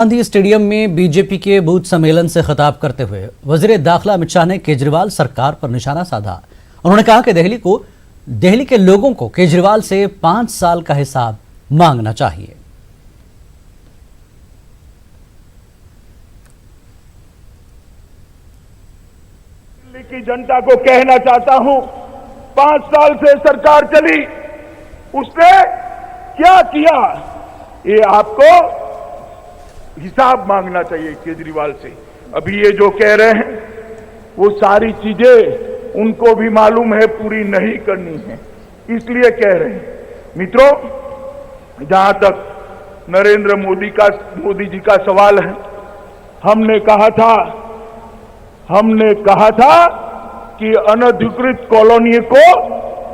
Gandhi stadium में BJP के booth सम्मेलन से खिताब करते हुए वजीर दाखिला अमित शाह ने केजरीवाल सरकार पर निशाना साधा। उन्होंने कहा कि दिल्ली के लोगों को केजरीवाल से 5 साल का हिसाब मांगना चाहिए। दिल्ली की जनता को कहना चाहता हूं, 5 साल से सरकार चली, उसने क्या किया, ये आपको हिसाब मांगना चाहिए केजरीवाल से। अभी ये जो कह रहे हैं वो सारी चीजें उनको भी मालूम है पूरी नहीं करनी है, इसलिए कह रहे हैं। मित्रों, जहां तक नरेंद्र मोदी जी का सवाल है, हमने कहा था कि अनधिकृत कॉलोनी को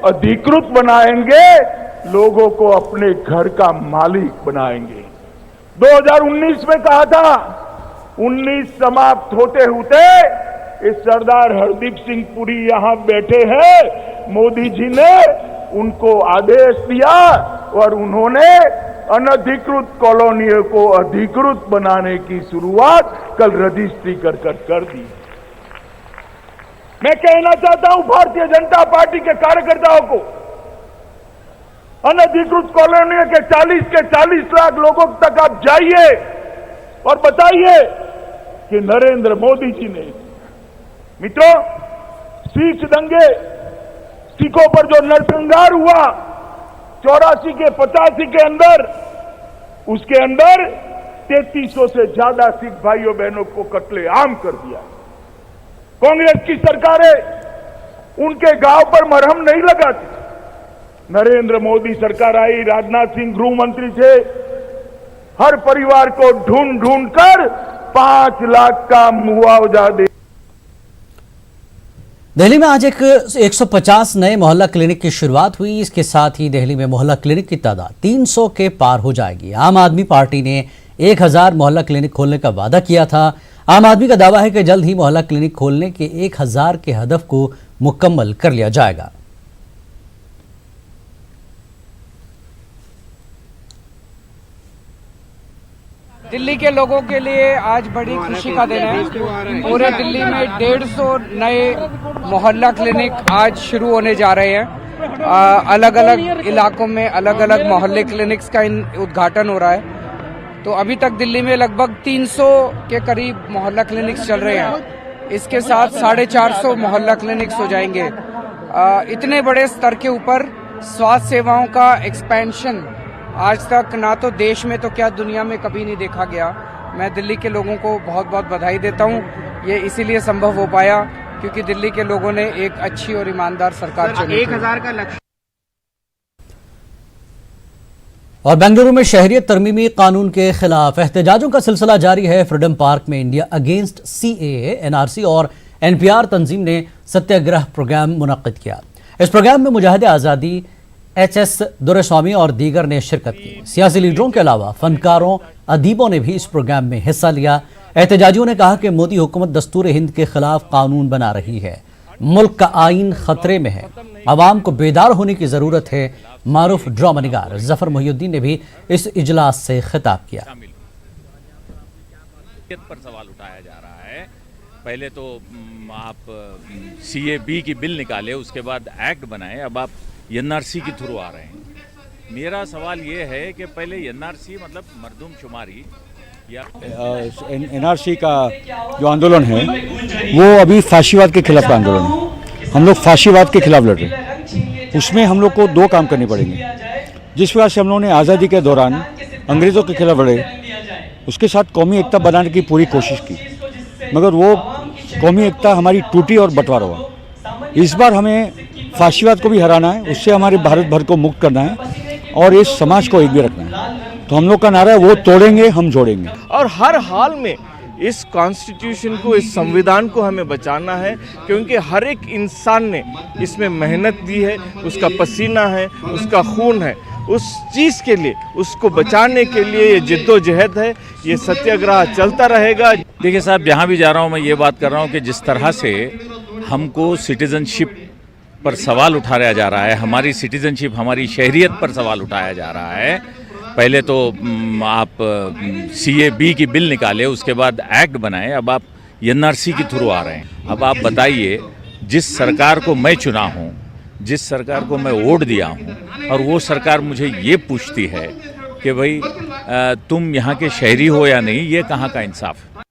अधिकृत बनाएंगे, लोगों को अपने घर का मालिक बनाएंगे। 2019 में कहा था, 19 समाप्त होते होते इस सरदार हरदीप सिंह पुरी यहां बैठे हैं, मोदी जी ने उनको आदेश दिया और उन्होंने अनधिकृत कॉलोनियों को अधिकृत बनाने की शुरुआत कल रजिस्ट्री कर दी। मैं कहना चाहता हूं भारतीय जनता पार्टी के कार्यकर्ताओं को, अनधिकृत कॉलोनियों के 40 लाख लोगों तक आप जाइए और बताइए कि नरेंद्र मोदी जी ने, मित्रों, सिख दंगे, सिखों पर जो नरसंहार हुआ 84 के 85 के अंदर, उसके अंदर 3300 से ज्यादा सिख भाइयों बहनों को कत्लेआम कर दिया। कांग्रेस की सरकारें उनके गांव पर मरहम नहीं लगाती। नरेंद्र मोदी सरकार आई, राजनाथ सिंह गृह मंत्री थे, हर परिवार को ढूंढ कर 5 लाख का मुआवजा दे। दिल्ली में आज 150 नए मोहल्ला क्लिनिक की शुरुआत हुई। इसके साथ ही दिल्ली में मोहल्ला क्लिनिक की तादाद 300 के पार हो जाएगी। आम आदमी पार्टी ने 1000 मोहल्ला क्लिनिक खोलने का वादा किया था। आम आदमी का दावा है कि जल्द ही मोहल्ला क्लिनिक खोलने के 1000 के हदफ को मुकम्मल कर लिया जाएगा। दिल्ली के लोगों के लिए आज बड़ी खुशी का दिन है। पूरे दिल्ली में 150 नए मोहल्ला क्लिनिक आज शुरू होने जा रहे हैं। अलग अलग इलाकों में अलग अलग मोहल्ले क्लिनिक्स का उद्घाटन हो रहा है। तो अभी तक दिल्ली में लगभग 300 के करीब मोहल्ला क्लिनिक्स चल रहे हैं। इसके साथ 450 मोहल्ला क्लिनिक्स हो जाएंगे। इतने बड़े स्तर के ऊपर स्वास्थ्य सेवाओं का एक्सपेंशन आज तक ना तो देश में तो क्या दुनिया में कभी नहीं देखा गया। मैं दिल्ली के लोगों को बहुत बहुत बधाई देता हूं। ये इसीलिए संभव हो पाया क्योंकि दिल्ली के लोगों ने एक अच्छी और ईमानदार सरकार चुनी। 1000 का लक्ष्य। और बेंगलुरु में शहरियत तरमीमी कानून के खिलाफ एहतजाजों का सिलसिला जारी है। फ्रीडम पार्क में इंडिया अगेंस्ट CAA, NRC और NPR तंजीम ने सत्याग्रह प्रोग्राम मुनक्किद किया। इस प्रोग्राम में मुजाहिदे आज़ादी HS दुरैस्वामी और दीगर ने शिरकत की। सियासी लीडरों के अलावा फनकारों, अदीबों ने भी इस प्रोग्राम में हिस्सा लिया। एहतजाजियों ने कहा कि मोदी हुकूमत दस्तूर हिंद के खिलाफ कानून बना रही है, मुल्क का आइन खतरे में है, आवाम को बेदार होने की जरूरत है। मारूफ ड्रामा निगार जफर मोहिउद्दीन ने भी इस इजलास से खिताब किया। पर सवाल उठाया जा रहा है। पहले तो आप CAB की बिल निकाले, उसके बाद एक्ट बनाए, अब आप NRC के थ्रू आ रहे हैं। मेरा सवाल ये है कि पहले NRC मतलब मरदूमशुमारी या NRC का जो आंदोलन है वो अभी फाशीवाद के खिलाफ का आंदोलन है। हम लोग फाशीवाद के खिलाफ लड़ रहे हैं। उसमें हम लोग को 2 काम करने पड़ेंगे। जिस प्रकार से हम लोगों ने आज़ादी के दौरान अंग्रेज़ों के खिलाफ लड़े, उसके साथ कौमी एकता बनाने की पूरी कोशिश की, मगर वो कौमी एकता हमारी टूटी और बंटवारा हुआ। इस बार हमें फाशीवाद को भी हराना है, उससे हमारे भारत भर को मुक्त करना है और इस समाज को एक भी रखना है। तो हम लोग का नारा है, वो तोड़ेंगे हम जोड़ेंगे। और हर हाल में इस कॉन्स्टिट्यूशन को, इस संविधान को हमें बचाना है, क्योंकि हर एक इंसान ने इसमें मेहनत दी है, उसका पसीना है, उसका खून है। उस चीज़ के लिए, उसको बचाने के लिए ये जिद्दोजहद है, ये सत्याग्रह चलता रहेगा। देखिए साहब, जहाँ भी जा रहा हूँ मैं ये बात कर रहा हूँ कि जिस तरह से हमको सिटीजनशिप पर सवाल उठाया जा रहा है, हमारी सिटीजनशिप, हमारी शहरियत पर सवाल उठाया जा रहा है, पहले तो आप CAB की बिल निकाले, उसके बाद एक्ट बनाए, अब आप NRC के थ्रू आ रहे हैं। अब आप बताइए, जिस सरकार को मैं चुना हूँ, जिस सरकार को मैं वोट दिया हूँ, और वो सरकार मुझे ये पूछती है कि भाई तुम यहाँ के शहरी हो या नहीं, ये कहाँ का इंसाफ है।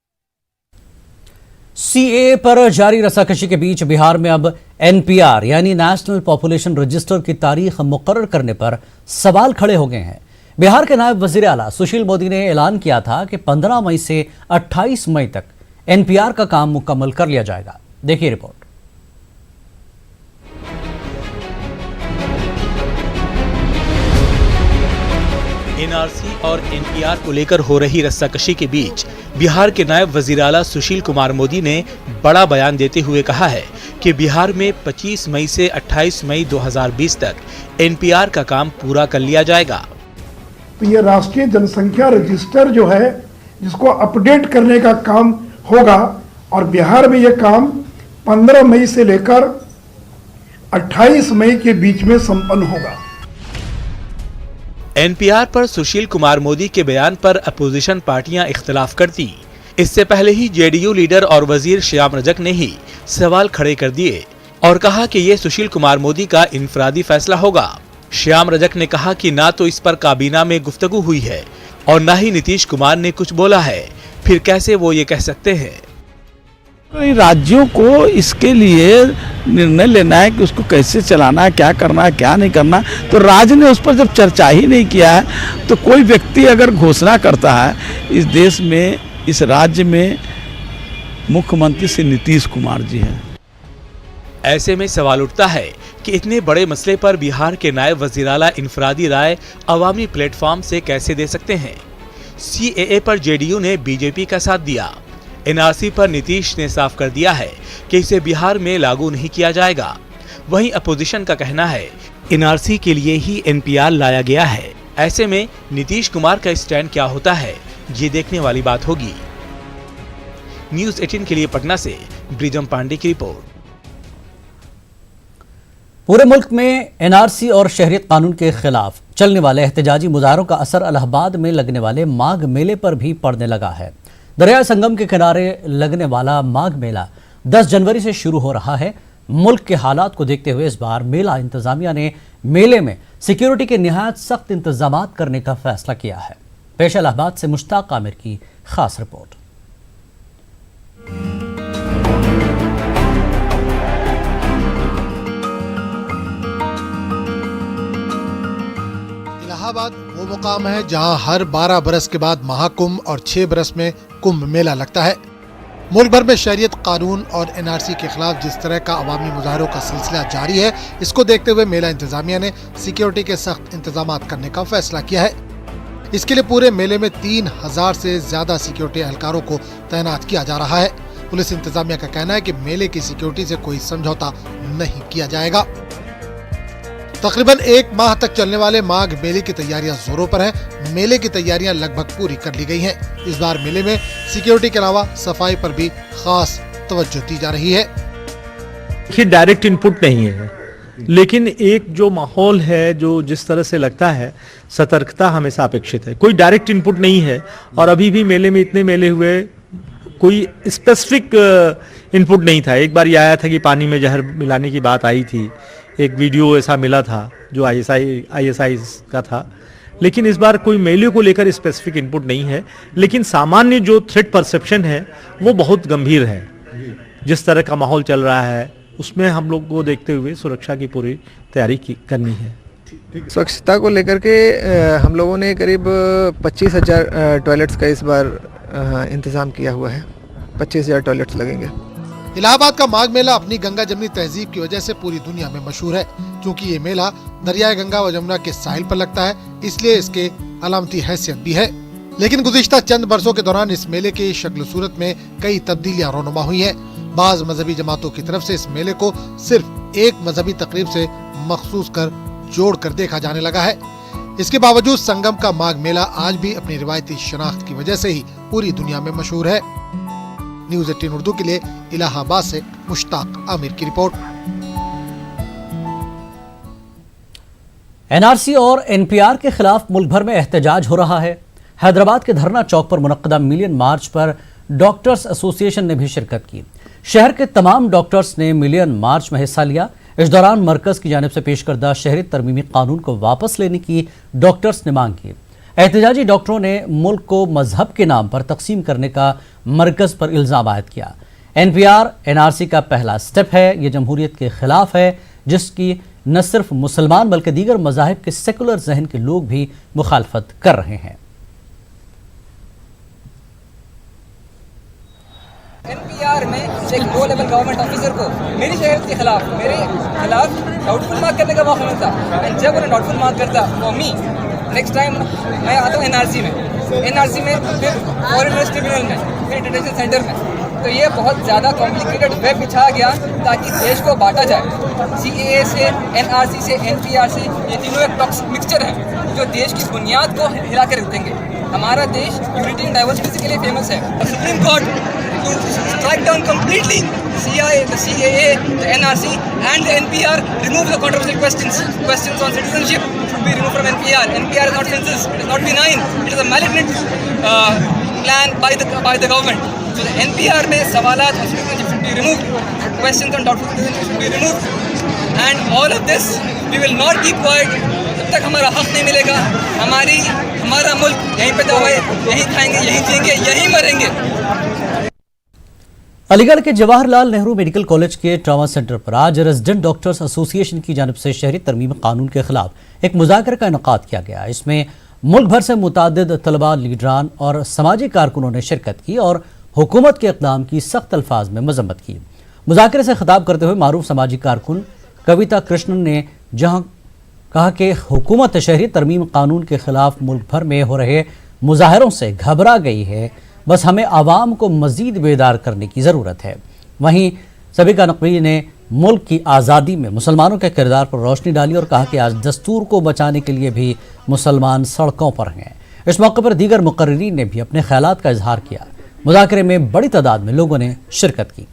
CAA पर जारी रस्साकशी के बीच बिहार में अब NPR यानी नेशनल पॉपुलेशन रजिस्टर की तारीख मुकर्रर करने पर सवाल खड़े हो गए हैं। बिहार के नायब वजीर आला सुशील मोदी ने ऐलान किया था कि 15 मई से 28 मई तक NPR का काम मुकम्मल कर लिया जाएगा। देखिए रिपोर्ट। NRC और NPR को लेकर हो रही रस्साकशी के बीच बिहार के नायब वजीर आला सुशील कुमार मोदी ने बड़ा बयान देते हुए कहा है कि बिहार में 25 मई से 28 मई 2020 तक NPR का काम पूरा कर लिया जाएगा। तो ये राष्ट्रीय जनसंख्या रजिस्टर जो है, जिसको अपडेट करने का काम होगा, और बिहार में ये काम 15 मई से लेकर 28 मई के बीच में संपन्न होगा। NPR पर सुशील कुमार मोदी के बयान पर अपोजिशन पार्टियां इख्तिलाफ करती। इससे पहले ही JDU लीडर और वजीर श्याम रजक ने ही सवाल खड़े कर दिए और कहा कि ये सुशील कुमार मोदी का इनफरादी फैसला होगा। श्याम रजक ने कहा कि ना तो इस पर काबीना में गुफ्तगू हुई है और ना ही नीतीश कुमार ने कुछ बोला है, फिर कैसे वो ये कह सकते हैं। राज्यों को इसके लिए निर्णय लेना है कि उसको कैसे चलाना है, क्या करना है, क्या नहीं करना। तो राज्य ने उस पर जब चर्चा ही नहीं किया है, तो कोई व्यक्ति अगर घोषणा करता है, इस देश में, इस राज्य में मुख्यमंत्री श्री नीतीश कुमार जी हैं। ऐसे में सवाल उठता है कि इतने बड़े मसले पर बिहार के नायब वजीर आला इनफरादी राय अवामी प्लेटफॉर्म से कैसे दे सकते हैं। CAA पर JDU ने BJP का साथ दिया। NRC पर नीतीश ने साफ कर दिया है कि इसे बिहार में लागू नहीं किया जाएगा। वहीं अपोजिशन का कहना है NRC के लिए ही NPR लाया गया है। ऐसे में नीतीश कुमार का स्टैंड क्या होता है, ये देखने वाली बात होगी। न्यूज़ 18 के लिए पटना से ब्रिजम पांडे की रिपोर्ट। पूरे मुल्क में NRC और शहरियत कानून के खिलाफ चलने वाले एहतजाजी मुजाहरों का असर इलाहाबाद में लगने वाले माघ मेले पर भी पड़ने लगा है। दरिया संगम के किनारे लगने वाला माघ मेला 10 जनवरी से शुरू हो रहा है। मुल्क के हालात को देखते हुए इस बार मेला इंतजामिया ने मेले में सिक्योरिटी के निहायत सख्त इंतजाम करने का फैसला किया है। पेश इलाहाबाद से मुश्ताक आमिर की खास रिपोर्ट। इलाहाबाद वो मुकाम है जहां हर 12 बरस के बाद महाकुंभ और 6 बरस में कुंभ मेला लगता है। मुल्क भर में शरीयत कानून और NRC के खिलाफ जिस तरह का अवामी मुजाहरों का सिलसिला जारी है, इसको देखते हुए मेला इंतजामिया ने सिक्योरिटी के सख्त इंतजाम करने का फैसला किया है। इसके लिए पूरे मेले में 3000 से ज्यादा सिक्योरिटी एहलकारों को तैनात किया जा रहा है। पुलिस इंतजामिया का कहना है कि मेले की सिक्योरिटी से कोई समझौता नहीं किया जाएगा। तकरीबन 1 माह तक चलने वाले माघ मेले की तैयारियां जोरों पर हैं। मेले की तैयारियां लगभग पूरी कर ली गई हैं। इस बार मेले में सिक्योरिटी के अलावा सफाई पर भी खास तवज्जो दी जा रही है। देखिए, डायरेक्ट इनपुट नहीं है, लेकिन एक जो माहौल है, जो जिस तरह से लगता है, सतर्कता हमेशा अपेक्षित है। कोई डायरेक्ट इनपुट नहीं है और अभी भी मेले में इतने मेले हुए, कोई स्पेसिफिक इनपुट नहीं था। एक बार ये आया था कि पानी में जहर मिलाने की बात आई थी, एक वीडियो ऐसा मिला था जो ISI का था, लेकिन इस बार कोई मेले को लेकर स्पेसिफिक इनपुट नहीं है। लेकिन सामान्य जो थ्रेट परसेप्शन है वो बहुत गंभीर है। जिस तरह का माहौल चल रहा है उसमें हम लोग को देखते हुए सुरक्षा की पूरी तैयारी करनी है। स्वच्छता को लेकर के हम लोगों ने करीब 25,000 टॉयलेट्स का इस बार इंतज़ाम किया हुआ है। 25,000 टॉयलेट्स लगेंगे। इलाहाबाद का माघ मेला अपनी गंगा जमनी तहजीब की वजह से पूरी दुनिया में मशहूर है। क्योंकि ये मेला दरियाए गंगा व जमुना के साहिल पर लगता है, इसलिए इसके अलामती हैसियत भी है। लेकिन गुज़िश्ता चंद बरसों के दौरान इस मेले की शक्ल सूरत में कई तब्दीलियां रोनुमा हुई हैं। बाज़ मजहबी जमातों की तरफ से इस मेले को सिर्फ एक मजहबी तकरीब से मखसूस कर जोड़ कर देखा जाने लगा है। इसके बावजूद संगम का माघ मेला आज भी अपनी रिवायती शनाख्त की वजह से ही पूरी दुनिया में मशहूर है। न्यूज़ 18 उर्दू के लिए इलाहाबाद से मुश्ताक आमिर की रिपोर्ट। एनआरसी और एनपीआर के खिलाफ मुल्क भर में एहतजाज हो रहा है। हैदराबाद के धरना चौक पर मुनक्कदा मिलियन मार्च पर डॉक्टर्स एसोसिएशन ने भी शिरकत की। शहर के तमाम डॉक्टर्स ने मिलियन मार्च में हिस्सा लिया। इस दौरान मरकज की जानिब से पेश करदा शहरियत तरमीमी कानून को वापस लेने की डॉक्टर्स ने मांग की। एहतजाजी डॉक्टरों ने मुल्क को मजहब के नाम पर तकसीम करने का मरकज पर इल्जाम आयद किया। एनपीआर एनआरसी का पहला स्टेप है। ये जमहूरियत के खिलाफ है, जिसकी न सिर्फ मुसलमान बल्कि दीगर मज़ाहिब के सेकुलर जहन के लोग भी मुखालफत कर रहे हैं। एनपीआर में एक लो लेवल गवर्नमेंट ऑफिसर को मेरी शहर के खिलाफ मेरे खिलाफ डाउटफुल मार्क करने का मौका मिलता है। जब उन्हें डाउटफुल मार्क करता फॉर मी, नेक्स्ट टाइम मैं आता हूँ एनआरसी में फिर फॉरेनर्स ट्रिब्यूनल में, फिर डिटेंशन सेंटर में। तो ये बहुत ज़्यादा कॉम्प्लिकेटेड वेब बिछाया गया ताकि देश को बांटा जाए। सीएए से, एनआरसी से, एनपीआर से, ये तीनों एक टॉक्सिक मिक्सचर है जो देश की बुनियाद को हिला कर रख देंगे। हमारा देश यूनिटी एंड डाइवर्सिटी के लिए फेमस है। Supreme court to strike down completely the CAA, the NRC and the NPR, remove the controversial questions on citizenship should be removed from NPR. NPR is not census, it is not benign, it is a malignant plan by the government. So the NPR में सवालात on citizenship should be removed, questions on doubtful citizenship should be removed, and all of this we will not keep quiet जब तक हमारा हक नहीं मिलेगा। हमारा मुल्क यहीं पैदा हुआ है, यहीं खाएंगे, यहीं जिएंगे, यहीं मरेंगे। अलीगढ़ के जवाहरलाल नेहरू मेडिकल कॉलेज के ट्रामा सेंटर पर आज रेजिडेंट डॉक्टर्स एसोसिएशन की जानिब से शहरी तरमीम कानून के खिलाफ एक मुज़ाकरे का इनेकाद किया गया। इसमें मुल्क भर से मुतादिद तलबा, लीडरान और समाजी कारकुनों ने शिरकत की और हुकूमत के इक़दाम की सख्त अल्फाज में मजम्मत की। मुज़ाकरे से खिताब करते हुए मारूफ समाजी कारकुन कविता कृष्णन ने जहाँ कहा कि हुकूमत शहरी तरमीम कानून के खिलाफ मुल्क भर में हो रहे मुजाहरों से घबरा गई है, बस हमें आवाम को मज़ीद बेदार करने की ज़रूरत है। वहीं सबीका नकवी ने मुल्क की आज़ादी में मुसलमानों के किरदार पर रोशनी डाली और कहा कि आज दस्तूर को बचाने के लिए भी मुसलमान सड़कों पर हैं। इस मौके पर दीगर मुकर्रिरीन ने भी अपने ख्यालात का इजहार किया। मुज़ाकरे में बड़ी तादाद में लोगों ने शिरकत की।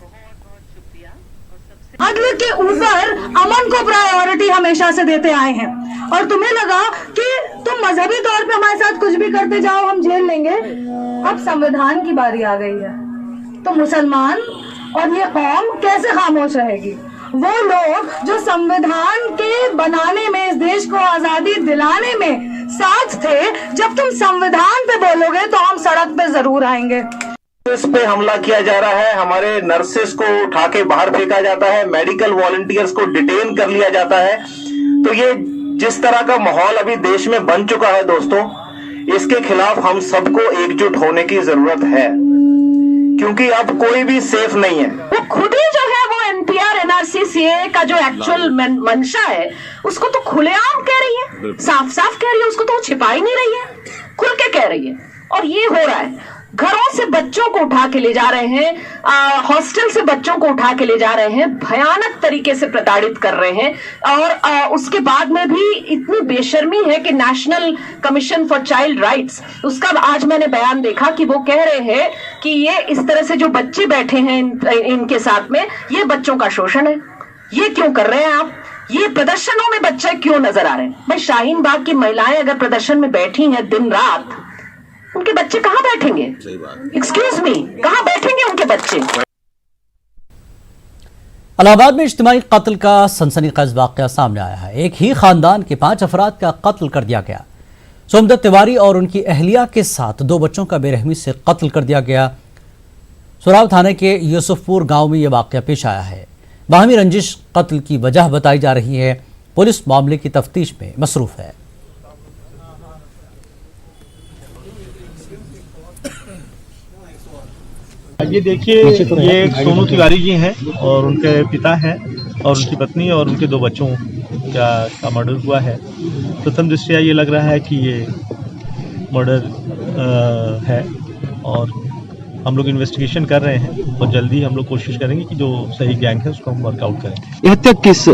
अदल के ऊपर अमन को प्रायोरिटी हमेशा से देते आए हैं और तुम्हें लगा कि तुम मजहबी तौर पे हमारे साथ कुछ भी करते जाओ, हम झेल लेंगे। अब संविधान की बारी आ गई है तो मुसलमान और ये कौम कैसे खामोश रहेगी? वो लोग जो संविधान के बनाने में, इस देश को आजादी दिलाने में साथ थे, जब तुम संविधान पे बोलोगे तो हम सड़क पे जरूर आएंगे। इस पे हमला किया जा रहा है, हमारे नर्सेस को उठा के बाहर फेंका जाता है, मेडिकल वॉलंटियर्स को डिटेन कर लिया जाता है। तो ये जिस तरह का माहौल अभी देश में बन चुका है दोस्तों, इसके खिलाफ हम सबको एकजुट होने की जरूरत है, क्योंकि अब कोई भी सेफ नहीं है। वो खुद ही जो है वो एनपीआर एनआरसी सीए का जो एक्चुअल मंशा है उसको तो खुलेआम कह रही है, साफ साफ कह रही है, उसको तो छिपा ही नहीं रही है, खुल के कह रही है। और ये हो रहा है, घरों से बच्चों को उठा के ले जा रहे हैं, हॉस्टल से बच्चों को उठा के ले जा रहे हैं, भयानक तरीके से प्रताड़ित कर रहे हैं। और उसके बाद में भी इतनी बेशर्मी है कि national commission for child rights, उसका आज मैंने बयान देखा कि वो कह रहे हैं कि ये इस तरह से जो बच्चे बैठे हैं इनके साथ में, ये बच्चों का शोषण है। ये क्यों कर रहे हैं आप? ये प्रदर्शनों में बच्चे क्यों नजर आ रहे हैं? भाई शाहीन बाग की महिलाएं अगर प्रदर्शन में बैठी हैं दिन रात, उनके बच्चे कहाँ बैठेंगे? एक्सक्यूज मी, कहाँ बैठेंगे उनके बच्चे? इलाहाबाद में इज्तिमाई कत्ल का सनसनीखेज वाकया सामने आया है। एक ही खानदान के 5 अफराद का कत्ल कर दिया गया। सोमदत्त तिवारी और उनकी अहलिया के साथ 2 बच्चों का बेरहमी से कत्ल कर दिया गया। सुराव थाने के यूसुफपुर गांव में यह वाकया पेश आया है। बाहमी रंजिश कत्ल की वजह बताई जा रही है। पुलिस मामले की तफ्तीश में मसरूफ है। ये देखिए, ये सोनू तिवारी जी हैं और उनके पिता हैं और उनकी पत्नी और उनके 2 बच्चों का मर्डर हुआ है। प्रथम दृष्टया ये लग रहा है कि ये मर्डर है और हम लोग इन्वेस्टिगेशन कर रहे हैं और जल्दी हम लोग कोशिश करेंगे कि जो सही गैंग है उसको हम वर्कआउट करें। हत्या किस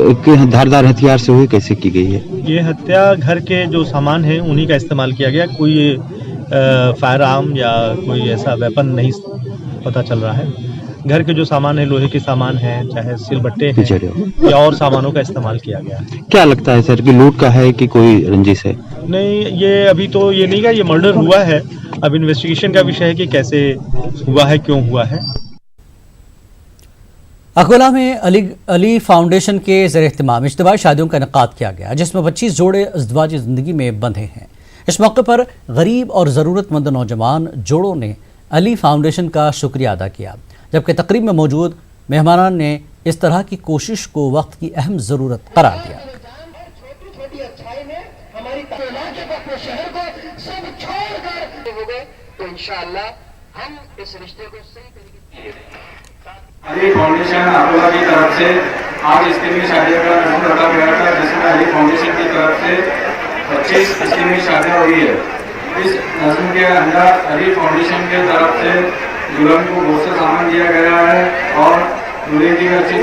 धारदार हथियार से हुई, कैसे की गई है? ये हत्या घर के जो सामान है उन्हीं का इस्तेमाल किया गया। कोई फायर आर्म या कोई ऐसा वेपन नहीं पता चल रहा है। घर के जो सामान है, लोहे के सामान है, चाहे सिलबट्टे हैं या और सामानों का इस्तेमाल किया गया। क्या लगता है सर कि लूट का है कि कोई रंजिश है? नहीं, ये अभी तो ये नहीं का ये मर्डर हुआ है। अब इन्वेस्टिगेशन का विषय है कि कैसे हुआ है, क्यों हुआ है। अकोला में अली फाउंडेशन के ज़ेर-ए-एहतमाम इज्तिमाई शादियों का इनेकाद किया गया, जिसमें 25 जोड़े इज़्दिवाजी ज़िंदगी में बंधे हैं। इस मौके पर गरीब और ज़रूरतमंद नौजवान जोड़ों ने अली फाउंडेशन का शुक्रिया अदा किया, जबकि तकरीब में मौजूद मेहमानान ने इस तरह की कोशिश को वक्त की अहम ज़रूरत करार दिया। अली फाउंडेशन अकोला की तरफ से आज इस्लामी शादियों का नज़म रखा गया था, जिसमें अली फाउंडेशन की तरफ से 25 इस्लामी शादियाँ हुई है। इस नज़म के अंदर अली फाउंडेशन की तरफ से दुल्हन को बहुत सा सामान दिया गया है और दूल्हे की अच्छी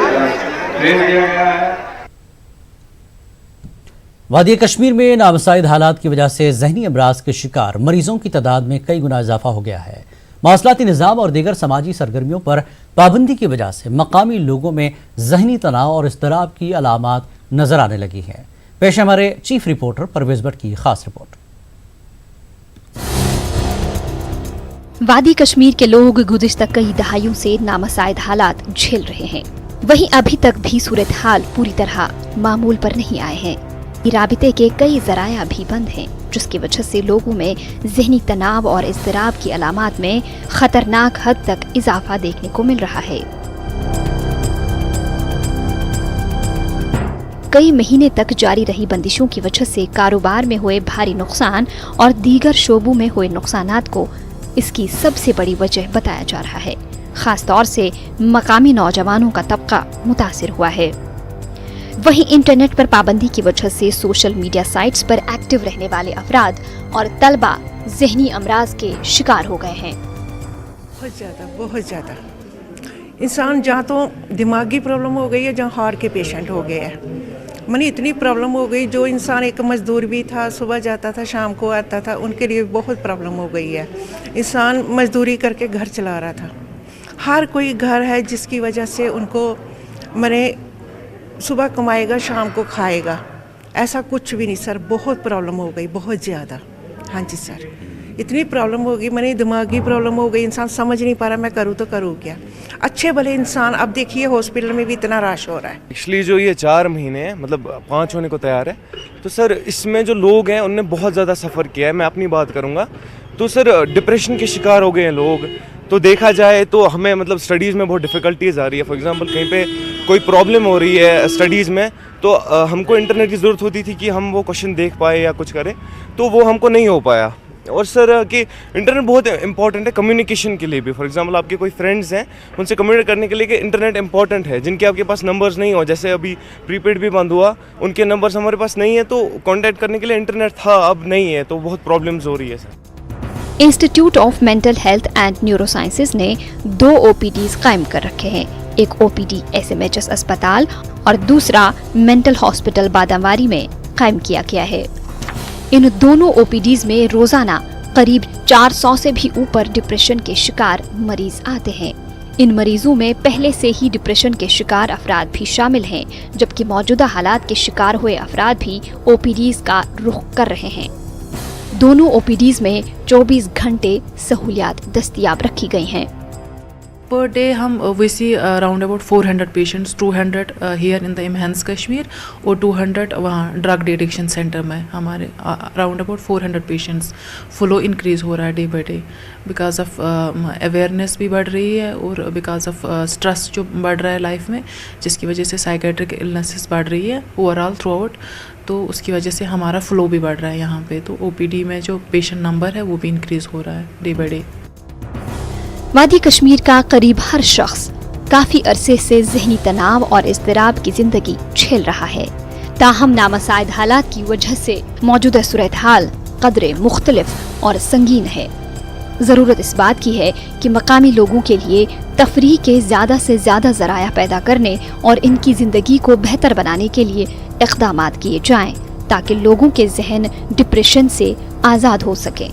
ड्रेस दिया गया है। वादी कश्मीर में नामसाइद हालात की वजह से जहनी अमराज के शिकार मरीजों की तादाद में कई गुना इजाफा हो गया है। मवासलाती निज़ाम और दीगर समाजी सरगर्मियों पर पाबंदी की वजह से मकामी लोगों में जहनी तनाव और इज़्तिराब की अलामात नजर आने लगी हैं। पेश हमारे चीफ रिपोर्टर परवेज भट्ट की खास रिपोर्ट। वादी कश्मीर के लोग गुज़िश्ता कई दहाइयों से नामसाइद हालात झेल रहे हैं। वहीं अभी तक भी सूरत हाल पूरी तरह मामूल पर नहीं आए हैं। राबिते के कई ज़राया भी बंद हैं, जिसकी वजह से लोगों में ज़हनी तनाव और इज़्तिराब की अलामात में खतरनाक हद तक इजाफा देखने को मिल रहा है। कई महीने तक जारी रही बंदिशों की वजह से कारोबार में हुए भारी नुकसान और दीगर शोबों में हुए नुकसानात को इसकी सबसे बड़ी वजह बताया जा रहा है। खास तौर से मकामी नौजवानों का तबका मुतासिर हुआ है। वहीं इंटरनेट पर पाबंदी की वजह से सोशल मीडिया साइट्स पर एक्टिव रहने वाले अफराद और तलबा ज़हनी अमराज के शिकार हो गए हैं। बहुत ज़्यादा इंसान जहाँ तो दिमागी प्रॉब्लम हो गई है, जहाँ हार्ट के पेशेंट हो गए हैं। मनी इतनी प्रॉब्लम हो गई, जो इंसान एक मजदूर भी था, सुबह जाता था शाम को आता था, उनके लिए बहुत प्रॉब्लम हो गई है। इंसान मजदूरी करके घर चला रहा था। हर कोई घर है जिसकी वजह से उनको मैंने सुबह कमाएगा शाम को खाएगा, ऐसा कुछ भी नहीं सर। बहुत प्रॉब्लम हो गई, बहुत ज़्यादा। हाँ जी सर, इतनी प्रॉब्लम हो गई, मैंने दिमागी प्रॉब्लम हो गई। इंसान समझ नहीं पा रहा मैं करूँ तो करूँ क्या। अच्छे भले इंसान, अब देखिए हॉस्पिटल में भी इतना रश हो रहा है। एक्चुअली जो ये 4 महीने मतलब 5 होने को तैयार है, तो सर इसमें जो लोग हैं उनने बहुत ज़्यादा सफ़र किया है। मैं अपनी बात करूँगा तो सर डिप्रेशन के शिकार हो गए हैं लोग। तो देखा जाए तो हमें मतलब स्टडीज़ में बहुत डिफ़िकल्टीज आ रही है। फॉर एग्जांपल कहीं पे कोई प्रॉब्लम हो रही है स्टडीज़ में, तो हमको इंटरनेट की ज़रूरत होती थी कि हम वो क्वेश्चन देख पाए या कुछ करें, तो वो हमको नहीं हो पाया। और सर कि इंटरनेट बहुत इंपॉर्टेंट है कम्युनिकेशन के लिए भी। फॉर एग्जांपल आपके कोई फ्रेंड्स हैं, उनसे कम्युनिकेट करने के लिए कि इंटरनेट इंपॉर्टेंट है। जिनके आपके पास नंबर्स नहीं हो, जैसे अभी प्रीपेड भी बंद हुआ, उनके नंबर्स हमारे पास नहीं है, तो कॉन्टैक्ट करने के लिए इंटरनेट था, अब नहीं है, तो बहुत प्रॉब्लम्स हो रही है sir. Institute of mental health and neurosciences ने 2 OPDs कायम कर रखे हैं। एक OPD SMHS अस्पताल और दूसरा मेंटल हॉस्पिटल बादामवारी में कायम किया गया है। इन दोनों OPDs में रोजाना करीब 400 से भी ऊपर डिप्रेशन के शिकार मरीज आते हैं। इन मरीजों में पहले से ही डिप्रेशन के शिकार अफराद भी शामिल हैं, जबकि मौजूदा हालात के शिकार हुए अफराद भी OPDs का रुख कर रहे हैं। दोनों OPDs में 24 घंटे सहूलियात दस्तयाब रखी गई हैं। Per day we see around about 400 patients, 200 here in the Imhans Kashmir और 200 वहाँ ड्रग एडिक्शन सेंटर में हमारे around about 400 patients flow increase हो रहा है day by day because of awareness भी बढ़ रही है और बिकॉज ऑफ स्ट्रेस जो बढ़ रहा है लाइफ में, जिसकी वजह से साइकेट्रिक इलनेसेस बढ़ रही है ओवरऑल थ्रू आउट, तो उसकी वजह से हमारा फ्लो भी बढ़ रहा है यहाँ पे। तो OPD में जो पेशेंट नंबर है वो भी इंक्रीज़ हो रहा है डे बाई डे। वादी कश्मीर का करीब हर शख्स काफी अरसे से ज़हनी तनाव और इज़्तिराब की जिंदगी झेल रहा है। ताहम नामसाइद हालात की वजह से मौजूदा सूरत हाल कदरे मुख्तलिफ और संगीन है। ज़रूरत इस बात की है कि मकामी लोगों के लिए तफरीह के ज़्यादा से ज़्यादा ज़राया पैदा करने और इनकी ज़िंदगी को बेहतर बनाने के लिए इक़दामात किए जाएं, ताकि लोगों के जहन डिप्रेशन से आज़ाद हो सकें।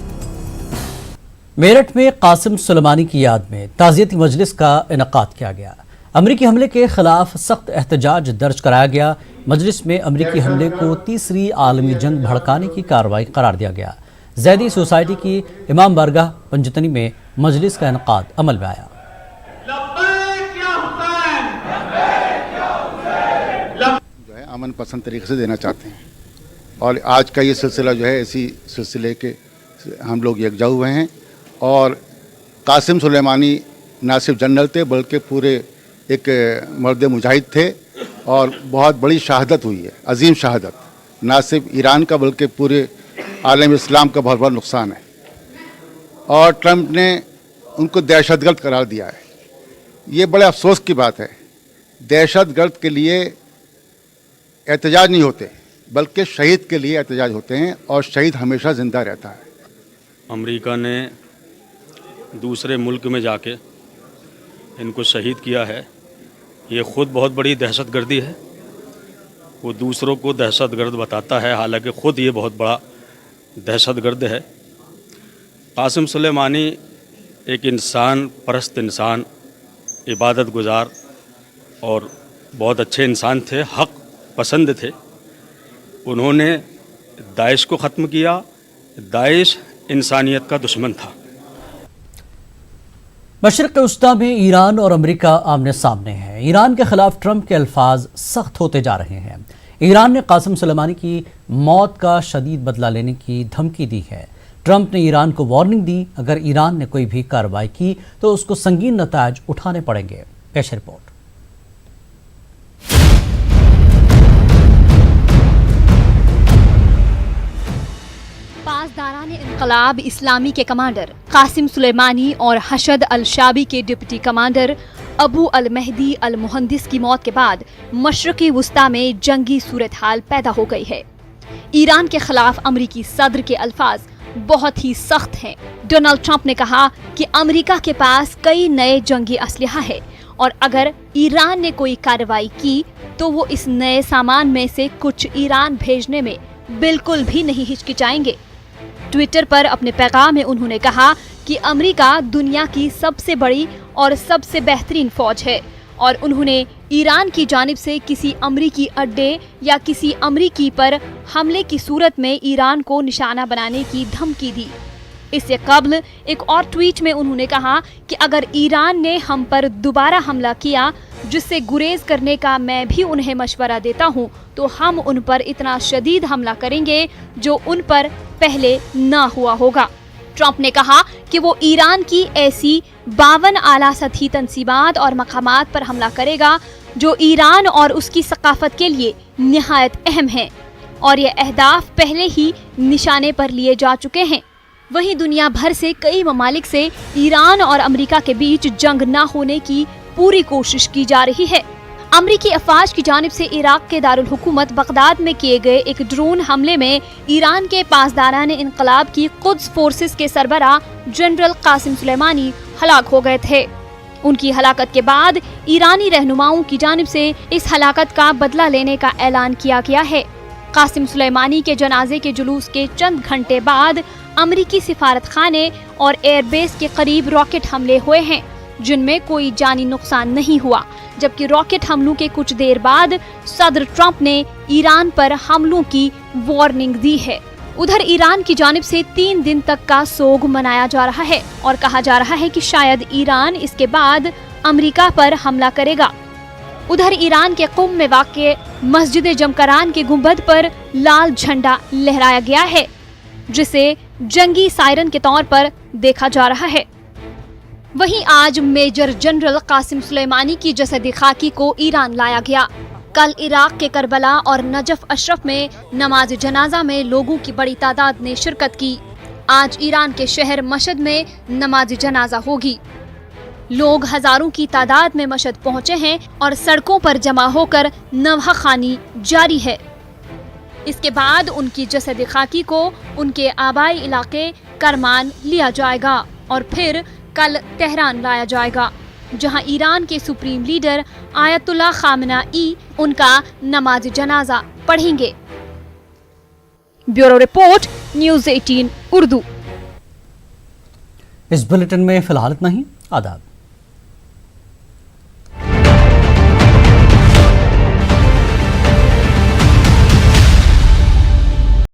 मेरठ में कासिम सुलेमानी की याद में ताज़ियती मजलिस का इनेकाद किया गया। अमरीकी हमले के खिलाफ सख्त एहतजाज दर्ज कराया गया। मजलिस में अमरीकी हमले को तीसरी आलमी जंग भड़काने की कार्रवाई करार दिया गया। जैदी सोसाइटी की इमाम बारगाह पंजतनी में मजलिस का इनेकाद अमल में आया। जो है अमन पसंद तरीके से देना चाहते हैं और आज का ये सिलसिला जो है इसी सिलसिले के हम लोग यकजा हुए हैं। और कासिम सुलेमानी ना सिर्फ जनरल थे बल्कि पूरे एक मर्द मुजाहिद थे और बहुत बड़ी शहादत हुई है, अजीम शहादत, ना सिर्फ ईरान का बल्कि पूरे आलम इस्लाम का बहुत बड़ा नुकसान है। और ट्रंप ने उनको दहशतगर्द करार दिया है। ये बड़े अफसोस की बात है। दहशतगर्द के लिए एहतजाज नहीं होते बल्कि शहीद के लिए एहतजाज होते हैं और शहीद हमेशा ज़िंदा रहता है। अमेरिका ने दूसरे मुल्क में जाके इनको शहीद किया है। ये ख़ुद बहुत बड़ी दहशतगर्दी है। वो दूसरों को दहशतगर्द बताता है, हालांकि ख़ुद ये बहुत बड़ा दहशतगर्द है। कासिम सुलेमानी एक इंसान परस्त इंसान, इबादत गुजार और बहुत अच्छे इंसान थे, हक़ पसंद थे। उन्होंने दाइश को ख़त्म किया। दाइश इंसानियत का दुश्मन था। मशरिक़ वस्ता में ईरान और अमेरिका आमने सामने हैं। ईरान के खिलाफ ट्रंप के अल्फाज सख्त होते जा रहे हैं। ईरान ने कासिम सुलेमानी की मौत का शदीद बदला लेने की धमकी दी है। ट्रंप ने ईरान को वार्निंग दी, अगर ईरान ने कोई भी कार्रवाई की तो उसको संगीन नतायज उठाने पड़ेंगे। पेश रिपोर्ट। पासदाराने इनकलाब इस्लामी के कमांडर कासिम सुलेमानी और हशद अल शाबी के डिप्टी कमांडर अबू अल मेहदी अल मुहंदिस की मौत के बाद मशरिक़ी वस्ता में जंगी सूरत हाल पैदा हो गई है। ईरान के खिलाफ अमरीकी सदर के अल्फाज बहुत ही सख्त हैं। डोनाल्ड ट्रंप ने कहा कि अमरीका के पास कई नए जंगी असलहा है और अगर ईरान ने कोई कार्रवाई की तो वो इस नए सामान में से कुछ ईरान भेजने में बिल्कुल भी नहीं हिचकिचाएंगे। ट्विटर पर अपने पैगाम में उन्होंने कहा कि अमेरिका दुनिया की सबसे बड़ी और सबसे बेहतरीन फौज है और उन्होंने ईरान की जानिब से किसी अमरीकी अड्डे या किसी अमरीकी पर हमले की सूरत में ईरान को निशाना बनाने की धमकी दी। इससे कबल एक और ट्वीट में उन्होंने कहा कि अगर ईरान ने हम पर दोबारा हमला किया जिससे गुरेज करने का मैं भी उन्हें मशवरा देता हूं, तो हम उन पर इतना शदीद हमला करेंगे जो उन पर पहले ना हुआ होगा। ट्रंप ने कहा कि वो ईरान की ऐसी 52 आला सतही तंसीबात और मकामात पर हमला करेगा जो ईरान और उसकी सकाफत के लिए निहायत अहम हैं और ये अहदाफ पहले ही निशाने पर लिए जा चुके हैं। वहीं दुनिया भर से कई ममालिक से ईरान और अमेरिका के बीच जंग न होने की पूरी कोशिश की जा रही है। अमरीकी अफवाज की जानिब से इराक के दारुल हुकूमत बगदाद में किए गए एक ड्रोन हमले में ईरान के पासदाराने इनकलाब की कुद्स फोर्सेस के सरबराह जनरल कासिम सुलेमानी हलाक हो गए थे। उनकी हलाकत के बाद ईरानी रहनुमाओं की जानिब से इस हलाकत का बदला लेने का ऐलान किया गया है। कासिम सुलेमानी के जनाजे के जुलूस के चंद घंटे बाद अमरीकी सिफारत खाने और एयरबेस के करीब रॉकेट हमले हुए हैं जिनमें कोई जानी नुकसान नहीं हुआ, जबकि रॉकेट हमलों के कुछ देर बाद सदर ट्रंप ने ईरान पर हमलों की वार्निंग दी है। उधर ईरान की जानिब से 3 दिन तक का सोग मनाया जा रहा है और कहा जा रहा है कि शायद ईरान इसके बाद अमेरिका पर हमला करेगा। उधर ईरान के कुम में वाक़े मस्जिद जमकरान के गुंबद पर लाल झंडा लहराया गया है जिसे जंगी सायरन के तौर पर देखा जा रहा है। वहीं आज मेजर जनरल कासिम सुलेमानी की जसद खाकी को ईरान लाया गया। कल इराक के करबला और नजफ अशरफ में नमाज जनाजा में लोगों की बड़ी तादाद ने शिरकत की। आज ईरान के शहर मशहद में नमाज जनाजा होगी। लोग हजारों की तादाद में मशहद पहुंचे हैं और सड़कों पर जमा होकर नवाह खानी जारी है। इसके बाद उनकी जसद खाकी को उनके आबाई इलाके करमान लिया जाएगा और फिर कल तेहरान लाया जाएगा, जहां ईरान के सुप्रीम लीडर आयतुल्लाह खामनाई उनका नमाज जनाजा पढ़ेंगे। Bureau report, news 18 Urdu. इस बुलेटिन में फिलहाल इतना ही। आदाब।